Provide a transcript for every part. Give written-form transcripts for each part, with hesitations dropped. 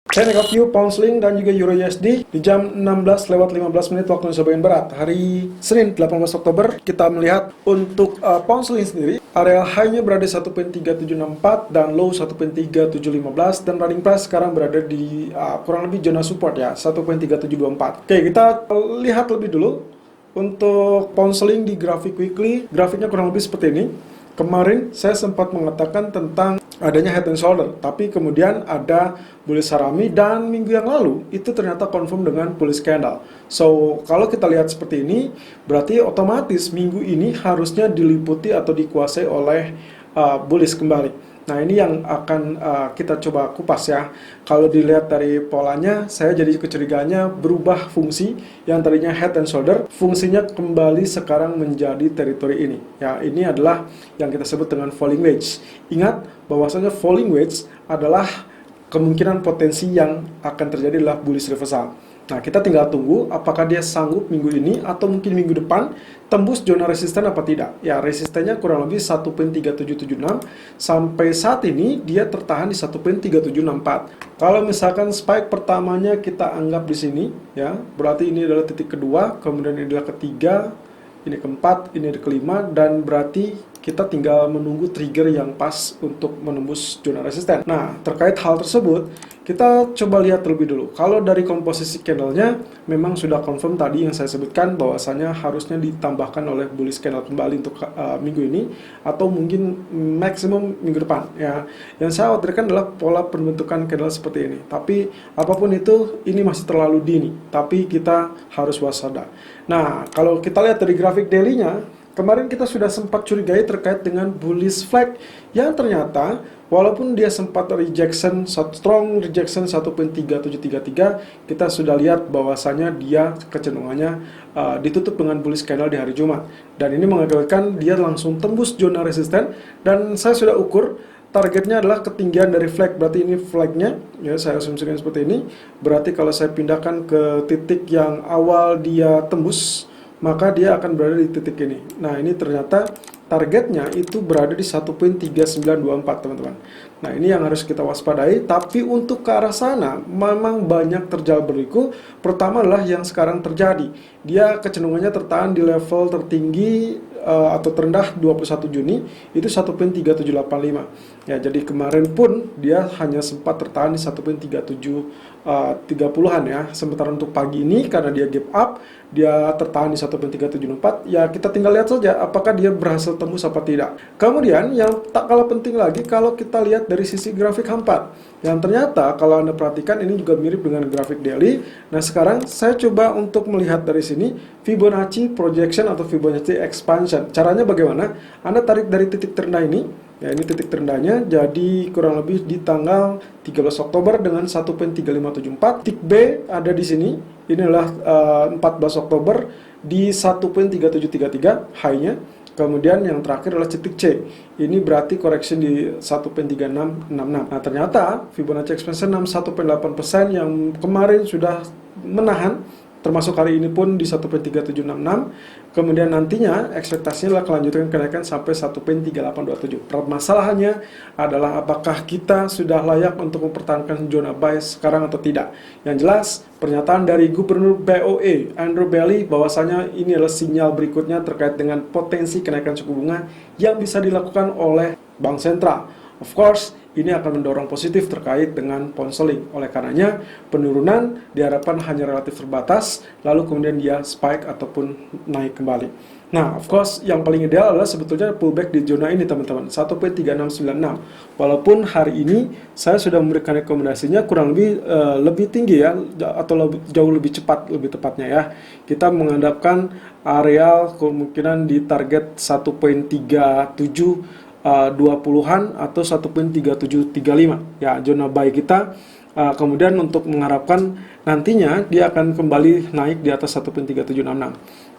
Technical view pound sterling dan juga euro USD di jam 16:15 waktu Indonesia bagian barat hari Senin 18 Oktober. Kita melihat untuk pound sterling sendiri, area high-nya berada di 1.3764 dan low 1.3715 dan running price sekarang berada di kurang lebih zona support ya, 1.3724. Oke, kita lihat lebih dulu untuk pound sterling di grafik weekly. Grafiknya kurang lebih seperti ini. Kemarin saya sempat mengatakan tentang adanya head and shoulder, tapi kemudian ada bullish harami dan minggu yang lalu itu ternyata confirm dengan bullish candle. So, kalau kita lihat seperti ini, berarti otomatis minggu ini harusnya diliputi atau dikuasai oleh bullish kembali. Nah, ini yang akan kita coba kupas ya. Kalau dilihat dari polanya, saya jadi kecurigaannya berubah fungsi yang tadinya head and shoulder, fungsinya kembali sekarang menjadi teritori ini. Ya, ini adalah yang kita sebut dengan falling wedge. Ingat bahwasanya falling wedge adalah kemungkinan potensi yang akan terjadi adalah bullish reversal. Nah, kita tinggal tunggu apakah dia sanggup minggu ini atau mungkin minggu depan tembus zona resisten apa tidak. Ya, resistennya kurang lebih 1.3776. Sampai saat ini dia tertahan di 1.3764. Kalau misalkan spike pertamanya kita anggap di sini, ya, berarti ini adalah titik kedua, kemudian ini adalah ketiga, ini keempat, ini kelima, dan berarti kita tinggal menunggu trigger yang pas untuk menembus zona resisten. Nah, terkait hal tersebut, kita coba lihat terlebih dulu. Kalau dari komposisi candlenya, memang sudah confirm tadi yang saya sebutkan bahwasanya harusnya ditambahkan oleh bullish candle kembali untuk minggu ini, atau mungkin maksimum minggu depan. Ya, yang saya khawatirkan adalah pola pembentukan candle seperti ini. Tapi apapun itu, ini masih terlalu dini. Tapi kita harus waspada. Nah, kalau kita lihat dari grafik daily-nya, kemarin kita sudah sempat curigai terkait dengan bullish flag yang ternyata walaupun dia sempat strong rejection 1.3733, kita sudah lihat bahwasanya dia kecenderungannya ditutup dengan bullish candle di hari Jumat. Dan ini mengakibatkan dia langsung tembus zona resisten, dan saya sudah ukur targetnya adalah ketinggian dari flag, berarti ini flagnya, ya saya asumsikan seperti ini. Berarti kalau saya pindahkan ke titik yang awal dia tembus, maka dia akan berada di titik ini. Nah, ini ternyata targetnya itu berada di 1.3924, teman-teman. Nah, ini yang harus kita waspadai. Tapi untuk ke arah sana memang banyak terjal berliku. Pertama adalah yang sekarang terjadi, dia kecenderungannya tertahan di level tertinggi atau terendah 21 Juni itu 1.3785. Ya, jadi kemarin pun dia hanya sempat tertahan di 1.3730-an ya. Sementara untuk pagi ini karena dia gap up, dia tertahan di 1.3764. Ya, kita tinggal lihat saja apakah dia berhasil tembus apa tidak. Kemudian yang tak kalah penting lagi kalau kita lihat dari sisi grafik H4, yang ternyata kalau Anda perhatikan ini juga mirip dengan grafik daily. Nah, sekarang saya coba untuk melihat dari sini Fibonacci projection atau Fibonacci expansion. Caranya bagaimana? Anda tarik dari titik terendah ini, ya ini titik terendahnya, jadi kurang lebih di tanggal 13 Oktober dengan 1.3574. Titik B ada di sini, ini adalah 14 Oktober di 1.3733 high-nya. Kemudian yang terakhir adalah titik C. Ini berarti correction di 1.3666. Nah, ternyata Fibonacci expansion 61.8% yang kemarin sudah menahan, termasuk hari ini pun di 1.3766. Kemudian nantinya ekspektasinya adalah kelanjutan kenaikan sampai 1.3827. Permasalahannya adalah apakah kita sudah layak untuk mempertahankan zona buy sekarang atau tidak. Yang jelas, pernyataan dari Gubernur BOE Andrew Bailey bahwasanya ini adalah sinyal berikutnya terkait dengan potensi kenaikan suku bunga yang bisa dilakukan oleh bank sentral. Of course, ini akan mendorong positif terkait dengan pound sterling. Oleh karenanya, penurunan diharapkan hanya relatif terbatas, lalu kemudian dia spike ataupun naik kembali. Nah, of course, yang paling ideal adalah sebetulnya pullback di zona ini, teman-teman, 1.3696. Walaupun hari ini saya sudah memberikan rekomendasinya kurang lebih tinggi ya, atau jauh lebih cepat, lebih tepatnya ya. Kita mengandalkan area kemungkinan di target 1.37 20-an atau 1.3735 ya, zona buy kita. Kemudian untuk mengharapkan nantinya dia akan kembali naik di atas 1.3766.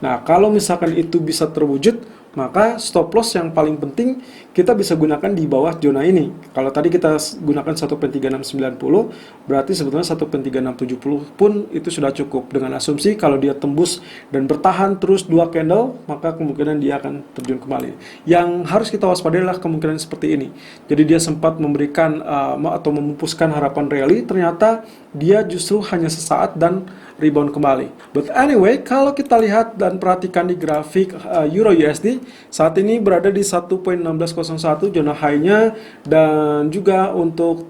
Nah, kalau misalkan itu bisa terwujud, maka stop loss yang paling penting kita bisa gunakan di bawah zona ini. Kalau tadi kita gunakan 1.3690, berarti sebetulnya 1.3670 pun itu sudah cukup, dengan asumsi kalau dia tembus dan bertahan terus 2 candle, maka kemungkinan dia akan terjun kembali. Yang harus kita waspadai adalah kemungkinan seperti ini. Jadi dia sempat memberikan atau memupuskan harapan rally, ternyata dia justru hanya sesaat dan rebound kembali. But anyway, kalau kita lihat dan perhatikan di grafik Euro USD, saat ini berada di 1.1601 zona high-nya, dan juga untuk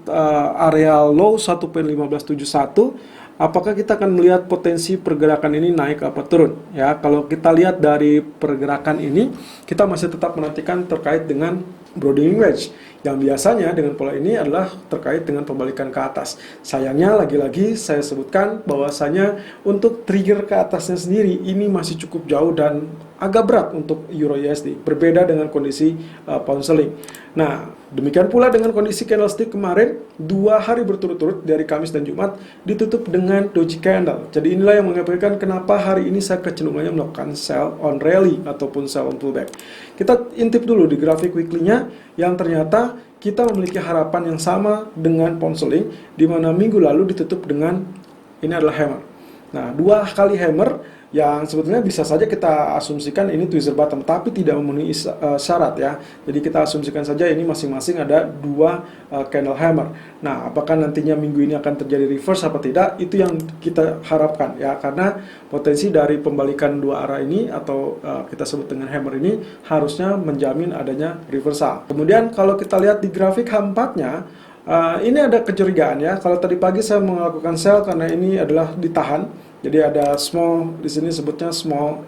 area low 1.1571. Apakah kita akan melihat potensi pergerakan ini naik apa turun? Ya, kalau kita lihat dari pergerakan ini, kita masih tetap menantikan terkait dengan broadening wedge, yang biasanya dengan pola ini adalah terkait dengan pembalikan ke atas. Sayangnya lagi-lagi saya sebutkan bahwasanya untuk trigger ke atasnya sendiri ini masih cukup jauh dan agak berat untuk Euro USD, berbeda dengan kondisi pound sterling. Nah, demikian pula dengan kondisi candlestick kemarin, 2 hari berturut-turut dari Kamis dan Jumat ditutup dengan doji candle. Jadi inilah yang mengakibatkan kenapa hari ini saya kecenderungannya melakukan sell on rally ataupun sell on pullback. Kita intip dulu di grafik weekly-nya, yang ternyata kita memiliki harapan yang sama dengan pound sterling, di mana minggu lalu ditutup dengan ini adalah hammer. Nah, 2 kali hammer yang sebetulnya bisa saja kita asumsikan ini tweezer bottom, tapi tidak memenuhi syarat ya. Jadi kita asumsikan saja ini masing-masing ada 2 candle hammer. Nah, apakah nantinya minggu ini akan terjadi reverse apa tidak, itu yang kita harapkan ya, karena potensi dari pembalikan 2 arah ini atau kita sebut dengan hammer ini harusnya menjamin adanya reversal. Kemudian kalau kita lihat di grafik H4-nya, ini ada kecurigaan ya. Kalau tadi pagi saya melakukan sell karena ini adalah ditahan. Jadi ada small, di sini sebutnya small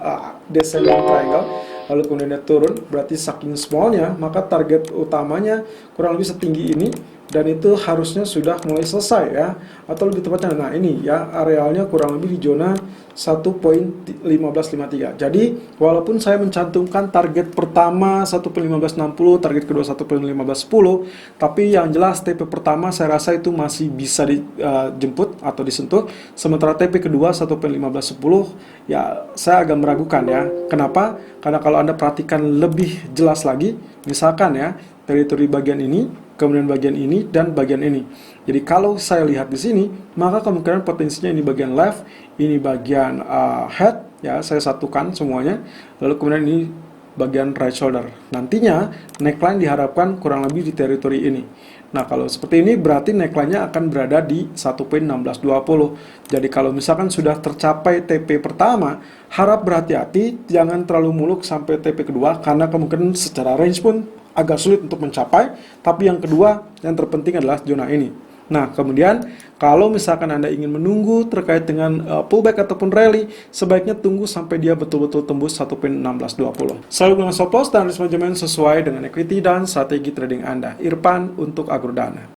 descending triangle, lalu kemudian dia turun, berarti saking smallnya, maka target utamanya kurang lebih setinggi ini, dan itu harusnya sudah mulai selesai ya, atau lebih tepatnya, nah ini ya, arealnya kurang lebih di zona 1.1553. Jadi walaupun saya mencantumkan target pertama 1.1560, target kedua 1.1510, tapi yang jelas TP pertama saya rasa itu masih bisa dijemput atau disentuh, sementara TP kedua 1.1510 ya saya agak meragukan ya. Kenapa? Karena kalau Anda perhatikan lebih jelas lagi, misalkan ya, teritori bagian ini, kemudian bagian ini, dan bagian ini. Jadi kalau saya lihat di sini, maka kemungkinan potensinya ini bagian left, ini bagian head, ya saya satukan semuanya, lalu kemudian ini bagian right shoulder. Nantinya neckline diharapkan kurang lebih di teritori ini. Nah, kalau seperti ini berarti neckline-nya akan berada di 1.1620. Jadi kalau misalkan sudah tercapai TP pertama, harap berhati-hati, jangan terlalu muluk sampai TP kedua, karena kemungkinan secara range pun agak sulit untuk mencapai. Tapi yang kedua, yang terpenting adalah zona ini. Nah, kemudian kalau misalkan Anda ingin menunggu terkait dengan pullback ataupun rally, sebaiknya tunggu sampai dia betul-betul tembus 1.1620. Selalu dengan stop loss dan risk management sesuai dengan equity dan strategi trading Anda. Irfan untuk Agrodana.